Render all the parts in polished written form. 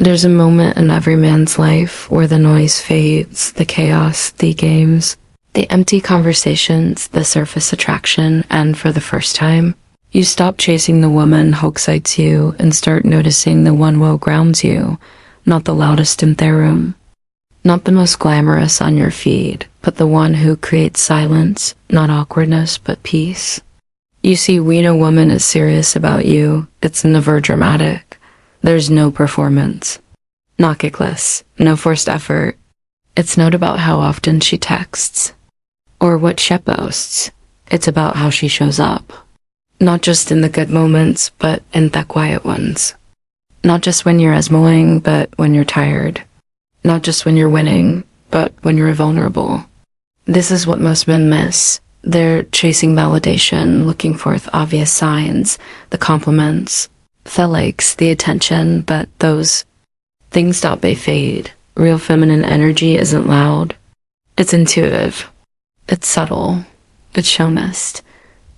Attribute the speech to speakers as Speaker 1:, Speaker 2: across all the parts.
Speaker 1: There's a moment in every man's life where the noise fades, the chaos, the games, the empty conversations, the surface attraction, and for the first time, you stop chasing the woman who excites you and start noticing the one who grounds you, not the loudest in their room, not the most glamorous on your feed, but the one who creates silence, not awkwardness, but peace. You see, when a woman is serious about you, it's never dramatic. There's no performance, not kickless, no forced effort. It's not about how often she texts or what she posts. It's about how she shows up. Not just in the good moments, but in the quiet ones. Not just when you're esmoing, but when you're tired. Not just when you're winning, but when you're vulnerable. This is what most men miss. They're chasing validation, looking for the obvious signs, the compliments, the likes, the attention, but those things stop, they fade. Real feminine energy isn't loud. It's intuitive. It's subtle. It's honest.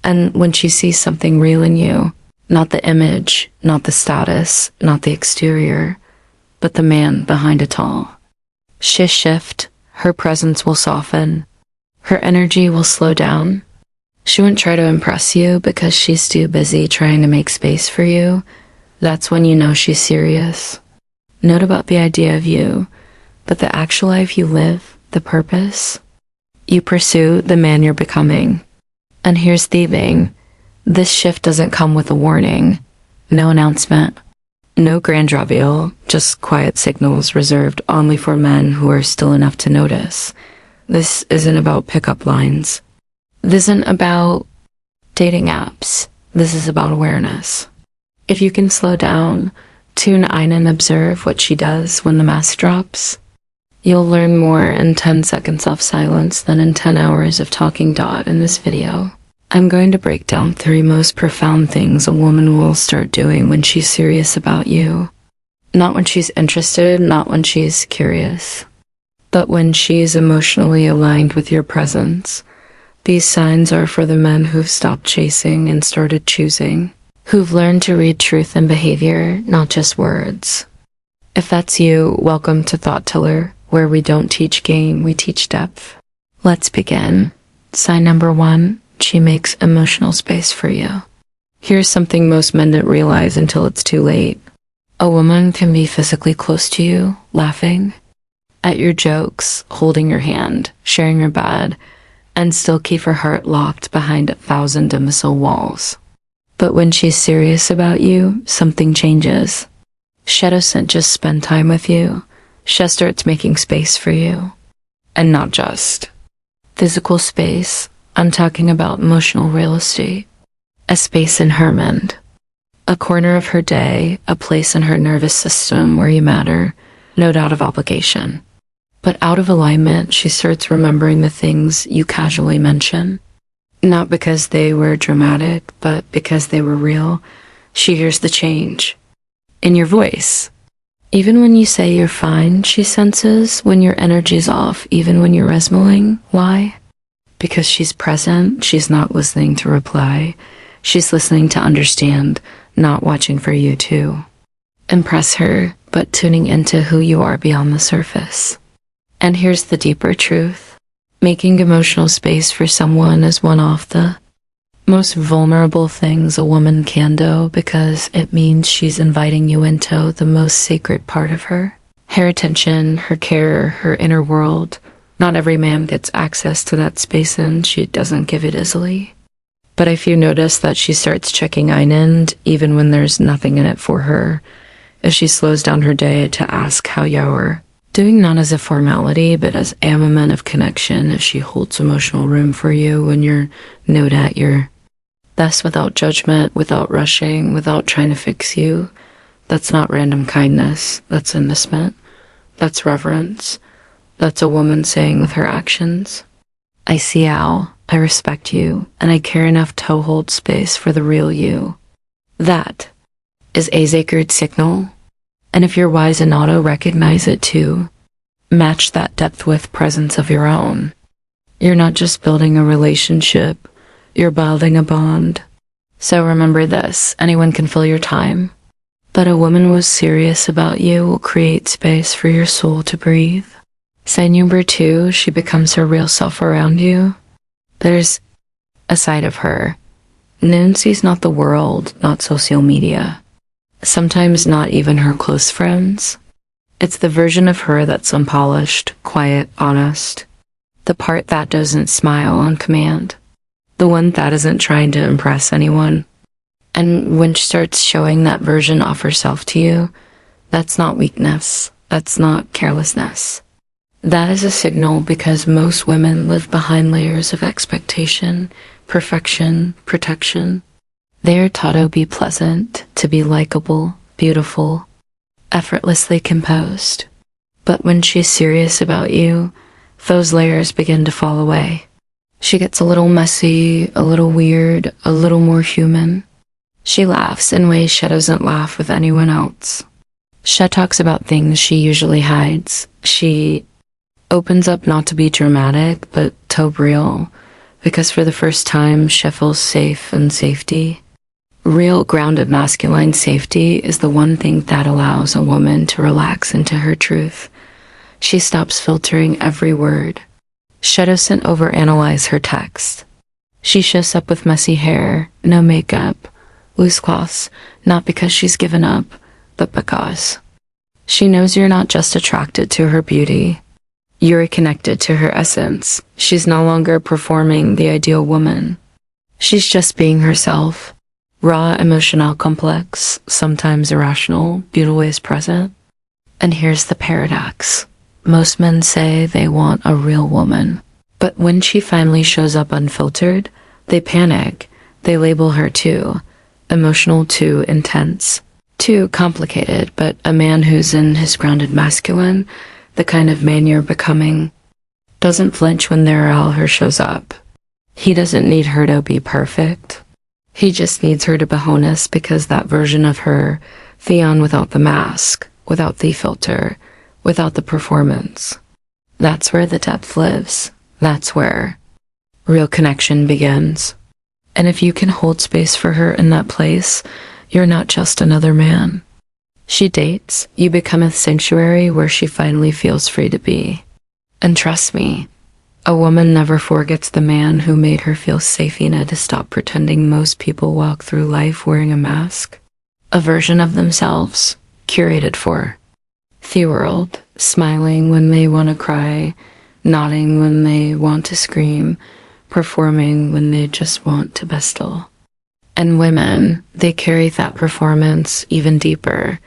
Speaker 1: And when she sees something real in you, not the image, not the status, not the exterior, but the man behind it all, she'll shift, her presence will soften, her energy will slow down. She won't try to impress you because she's too busy trying to make space for you. That's when you know she's serious. Not about the idea of you, but the actual life you live, the purpose. You pursue the man you're becoming. And here's the thing. This shift doesn't come with a warning. No announcement. No grand reveal. Just quiet signals reserved only for men who are still enough to notice. This isn't about pickup lines. This isn't about dating apps. This is about awareness. If you can slow down, tune in and observe what she does when the mask drops, you'll learn more in 10 seconds of silence than in 10 hours of talking dot in this video. I'm going to break down 3 most profound things a woman will start doing when she's serious about you. Not when she's interested, not when she's curious, but when she's emotionally aligned with your presence. These signs are for the men who've stopped chasing and started choosing, who've learned to read truth in behavior, not just words. If that's you, welcome to Thought Tiller, where we don't teach game, we teach depth. Let's begin. Sign number 1, she makes emotional space for you. Here's something most men don't realize until it's too late. A woman can be physically close to you, laughing at your jokes, holding your hand, sharing your bed, and still keep her heart locked behind 1,000 imbecile walls. But when she's serious about you, something changes. She doesn't just spend time with you. She starts making space for you. And not just physical space. I'm talking about emotional real estate. A space in her mind. A corner of her day, a place in her nervous system where you matter, no doubt of obligation. But out of alignment, she starts remembering the things you casually mention. Not because they were dramatic, but because they were real. She hears the change in your voice. Even when you say you're fine, she senses when your energy's off, even when you're resmoing. Why? Because she's present, she's not listening to reply. She's listening to understand, not watching for you to impress her, but tuning into who you are beyond the surface. And here's the deeper truth. Making emotional space for someone is one of the most vulnerable things a woman can do because it means she's inviting you into the most sacred part of her. Her attention, her care, her inner world. Not every man gets access to that space and she doesn't give it easily. But if you notice that she starts checking in even when there's nothing in it for her, if she slows down her day to ask how you are, doing not as a formality, but as a moment of connection, if she holds emotional room for you when you're not at your best without judgment, without rushing, without trying to fix you, that's not random kindness. That's investment. That's reverence. That's a woman saying with her actions, I see how, I respect you, and I care enough to hold space for the real you. That is a sacred signal. And if you're wise and auto, recognize it too. Match that depth with presence of your own. You're not just building a relationship, you're building a bond. So remember this, anyone can fill your time, But a woman was serious about you will create space for your soul to breathe. Sign number 2, she becomes her real self around you. There's a side of her. Nancy's not the world, not social media. Sometimes not even her close friends. It's the version of her that's unpolished, quiet, honest. The part that doesn't smile on command. The one that isn't trying to impress anyone. And when she starts showing that version of herself to you, that's not weakness. That's not carelessness. That is a signal because most women live behind layers of expectation, perfection, protection. They are taught to be pleasant, to be likable, beautiful, effortlessly composed. But when she's serious about you, those layers begin to fall away. She gets a little messy, a little weird, a little more human. She laughs in ways she doesn't laugh with anyone else. She talks about things she usually hides. She opens up not to be dramatic, but to real, because for the first time, she feels safe and safety. Real, grounded masculine safety is the one thing that allows a woman to relax into her truth. She stops filtering every word. She doesn't overanalyze her text. She shows up with messy hair, no makeup, loose cloths, not because she's given up, but because. She knows you're not just attracted to her beauty. You're connected to her essence. She's no longer performing the ideal woman. She's just being herself. Raw, emotional, complex, sometimes irrational, beauty is present. And here's the paradox. Most men say they want a real woman. But when she finally shows up unfiltered, they panic. They label her too emotional, too intense, too complicated. But a man who's in his grounded masculine, the kind of man you're becoming, doesn't flinch when her shows up. He doesn't need her to be perfect. He just needs her to be honest, because that version of her, Theon without the mask, without the filter, without the performance, that's where the depth lives. That's where real connection begins. And if you can hold space for her in that place, you're not just another man. She dates, you become a sanctuary where she finally feels free to be. And trust me, a woman never forgets the man who made her feel safe enough to stop pretending. Most people walk through life wearing a mask, a version of themselves, curated for the world, smiling when they want to cry, nodding when they want to scream, performing when they just want to be still. And women, they carry that performance even deeper,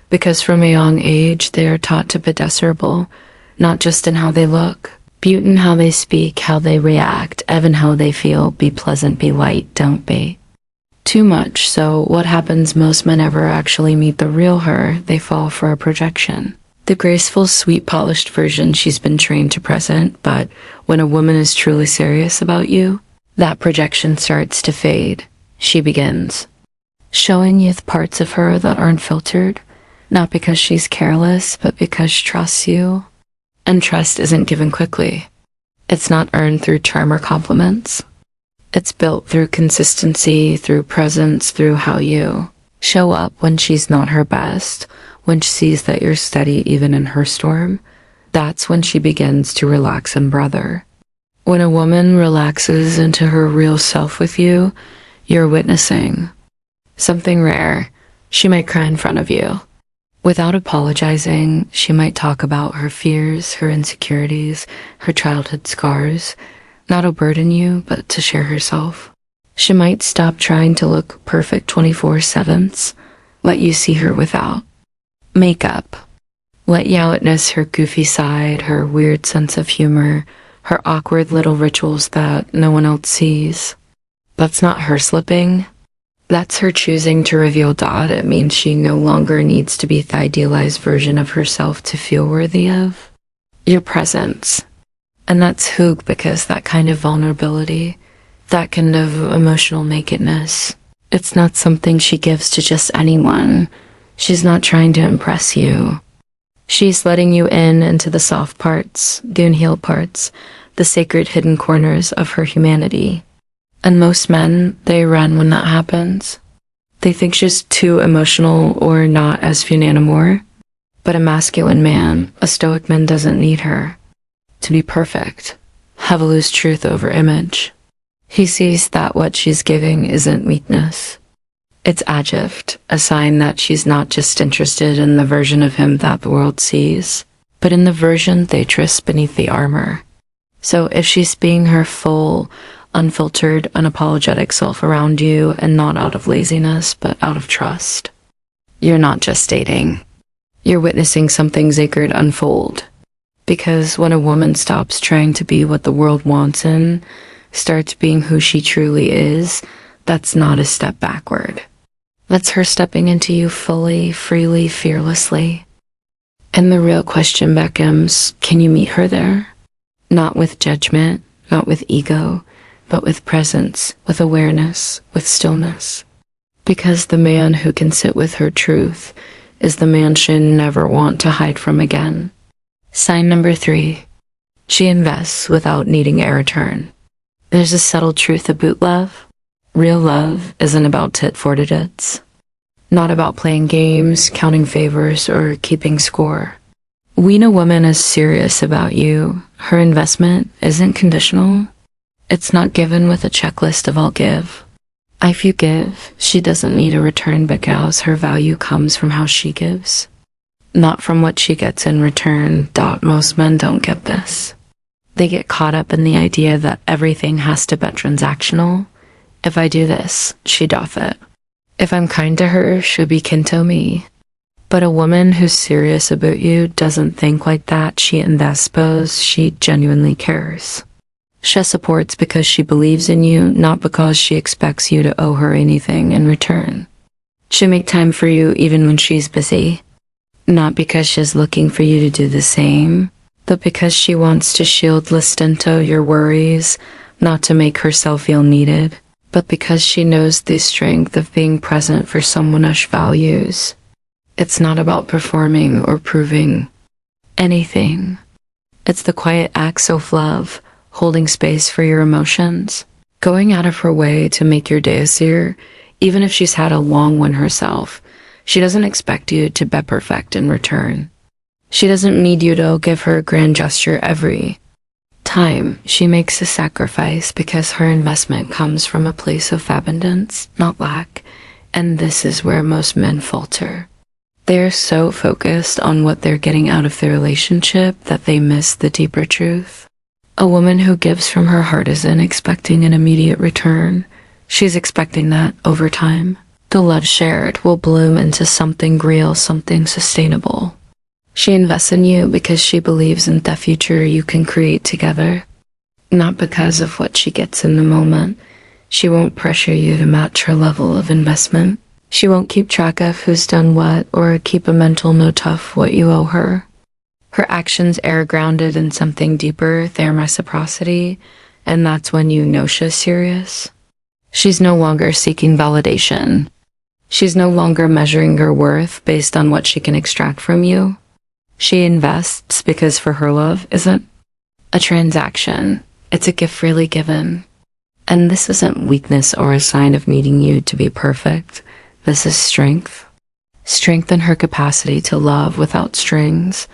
Speaker 1: because from a young age they are taught to be desirable, not just in how they look, but in how they speak, how they react, even how they feel. Be pleasant, be light, don't be too much. So what happens? Most men never actually meet the real her. They fall for a projection. The graceful, sweet, polished version she's been trained to present. But when a woman is truly serious about you, that projection starts to fade. She begins showing you the parts of her that aren't filtered, not because she's careless, but because she trusts you. And trust isn't given quickly. It's not earned through charm or compliments. It's built through consistency, through presence, through how you show up when she's not her best, when she sees that you're steady even in her storm. That's when she begins to relax and brother. When a woman relaxes into her real self with you, you're witnessing something rare. She might cry in front of you. Without apologizing, she might talk about her fears, her insecurities, her childhood scars, not to burden you, but to share herself. She might stop trying to look perfect 24/7, let you see her without makeup. Let you witness her goofy side, her weird sense of humor, her awkward little rituals that no one else sees. That's not her slipping. That's her choosing to reveal God. It means she no longer needs to be the idealized version of herself to feel worthy of your presence. And that's Hug, because that kind of vulnerability, that kind of emotional nakedness, it's not something she gives to just anyone. She's not trying to impress you. She's letting you in into the soft parts, the unhealed parts, the sacred hidden corners of her humanity. And most men, they run when that happens. They think she's too emotional or not as fun anymore. But a masculine man, a stoic man, doesn't need her to be perfect, have a loose truth over image. He sees that what she's giving isn't weakness. It's agift, a sign that she's not just interested in the version of him that the world sees, but in the version they tryst beneath the armor. So if she's being her full, unfiltered, unapologetic self around you, and not out of laziness, but out of trust, you're not just dating. You're witnessing something sacred unfold. Because when a woman stops trying to be what the world wants and starts being who she truly is, that's not a step backward. That's her stepping into you fully, freely, fearlessly. And the real question becomes, can you meet her there? Not with judgment, not with ego, but with presence, with awareness, with stillness. Because the man who can sit with her truth is the man she'll never want to hide from again. Sign number 3. She invests without needing a return. There's a subtle truth about love. Real love isn't about tit for tats. Not about playing games, counting favors, or keeping score. When a woman is serious about you, her investment isn't conditional. It's not given with a checklist of I'll give. If you give, she doesn't need a return because her value comes from how she gives, not from what she gets in return. Most men don't get this. They get caught up in the idea that everything has to be transactional. If I do this, she doth it. If I'm kind to her, she'll be kin to me. But a woman who's serious about you doesn't think like that. She invests because she genuinely cares. She supports because she believes in you, not because she expects you to owe her anything in return. She'll make time for you even when she's busy. Not because she's looking for you to do the same, but because she wants to shield Listento your worries, not to make herself feel needed, but because she knows the strength of being present for someone she values. It's not about performing or proving anything. It's the quiet acts of love, holding space for your emotions, going out of her way to make your day easier, even if she's had a long one herself. She doesn't expect you to be perfect in return. She doesn't need you to give her a grand gesture every time. She makes a sacrifice because her investment comes from a place of abundance, not lack, and this is where most men falter. They're so focused on what they're getting out of the relationship that they miss the deeper truth. A woman who gives from her heart isn't expecting an immediate return. She's expecting that over time, the love shared will bloom into something real, something sustainable. She invests in you because she believes in the future you can create together, not because of what she gets in the moment. She won't pressure you to match her level of investment. She won't keep track of who's done what or keep a mental note of what you owe her. Her actions are grounded in something deeper, their reciprocity, and that's when you know she's serious. She's no longer seeking validation. She's no longer measuring her worth based on what she can extract from you. She invests because for her love isn't a transaction. It's a gift freely given. And this isn't weakness or a sign of needing you to be perfect. This is strength. Strength in her capacity to love without strings.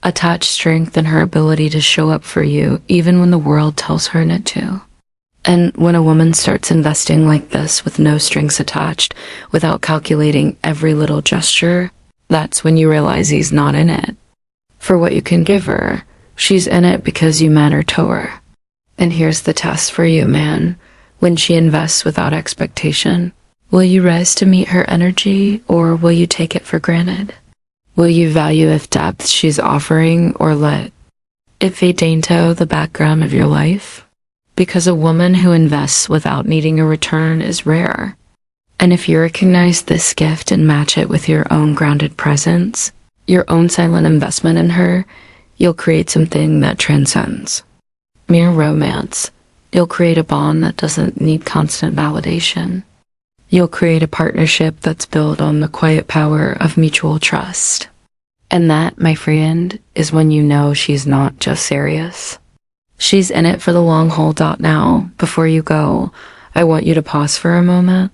Speaker 1: Attach strength in her ability to show up for you even when the world tells her not to. And when a woman starts investing like this with no strings attached, without calculating every little gesture, that's when you realize he's not in it for what you can give her. She's in it because you matter to her. And here's the test for you, man. When she invests without expectation, will you rise to meet her energy, or will you take it for granted? Will you value the depth she's offering, or let it fade into the background of your life? Because a woman who invests without needing a return is rare. And if you recognize this gift and match it with your own grounded presence, your own silent investment in her, you'll create something that transcends mere romance. You'll create a bond that doesn't need constant validation. You'll create a partnership that's built on the quiet power of mutual trust. And that, my friend, is when you know she's not just serious. She's in it for the long haul. Now, before you go, I want you to pause for a moment.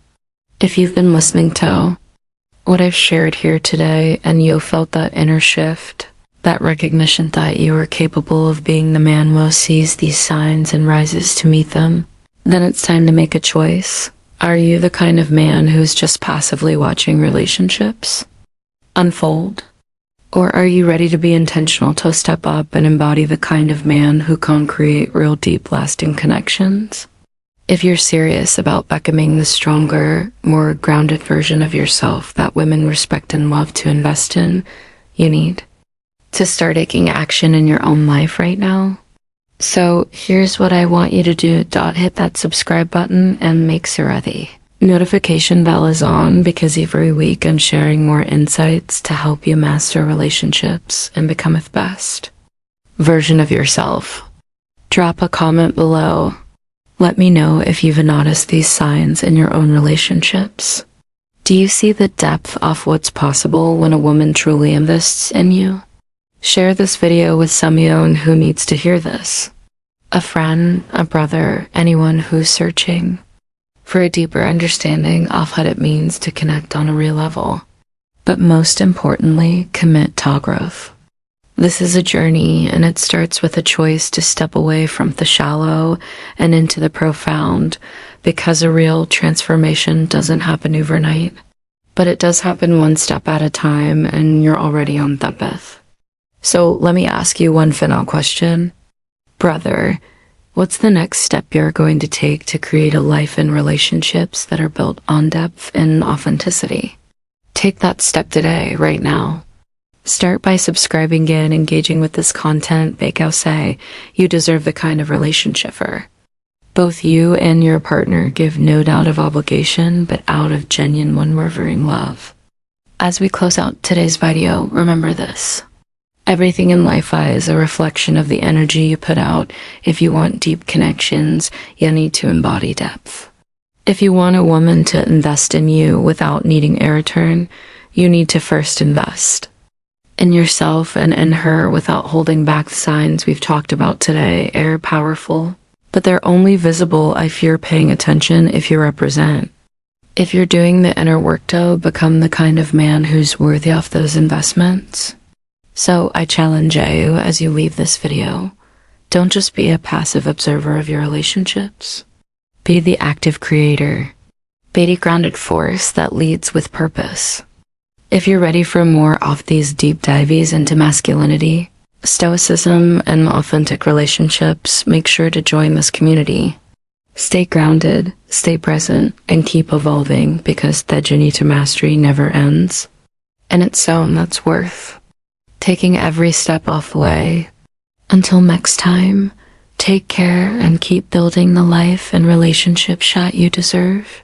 Speaker 1: If you've been listening to what I've shared here today and you felt that inner shift, that recognition that you are capable of being the man who sees these signs and rises to meet them, then it's time to make a choice. Are you the kind of man who's just passively watching relationships unfold? Or are you ready to be intentional, to step up and embody the kind of man who can create real deep lasting connections? If you're serious about becoming the stronger, more grounded version of yourself that women respect and love to invest in, you need to start taking action in your own life right now. So here's what I want you to do. Hit that subscribe button and make sure the notification bell is on, because every week I'm sharing more insights to help you master relationships and become the best version of yourself. Drop a comment below. Let me know if you've noticed these signs in your own relationships. Do you see the depth of what's possible when a woman truly invests in you? Share this video with someone who needs to hear this. A friend, a brother, anyone who's searching for a deeper understanding of what it means to connect on a real level. But most importantly, commit to growth. This is a journey, and it starts with a choice to step away from the shallow and into the profound, because a real transformation doesn't happen overnight, but it does happen one step at a time, and you're already on that path. So let me ask you one final question. Brother, what's the next step you're going to take to create a life and relationships that are built on depth and authenticity? Take that step today, right now. Start by subscribing and engaging with this content, because you deserve the kind of relationship for both you and your partner give no doubt of obligation, but out of genuine, unwavering love. As we close out today's video, remember this. Everything in life is a reflection of the energy you put out. If you want deep connections, you need to embody depth. If you want a woman to invest in you without needing a return, you need to first invest in yourself and in her without holding back. The signs we've talked about today are powerful, but they're only visible if you're paying attention, if you represent. If you're doing the inner work to become the kind of man who's worthy of those investments. So I challenge you as you leave this video, don't just be a passive observer of your relationships. Be the active creator. Be the grounded force that leads with purpose. If you're ready for more of these deep dives into masculinity, stoicism, and authentic relationships, make sure to join this community. Stay grounded, stay present, and keep evolving, because the journey to mastery never ends. And it's so that's worth taking every step of the way. Until next time, take care and keep building the life and relationship shot you deserve.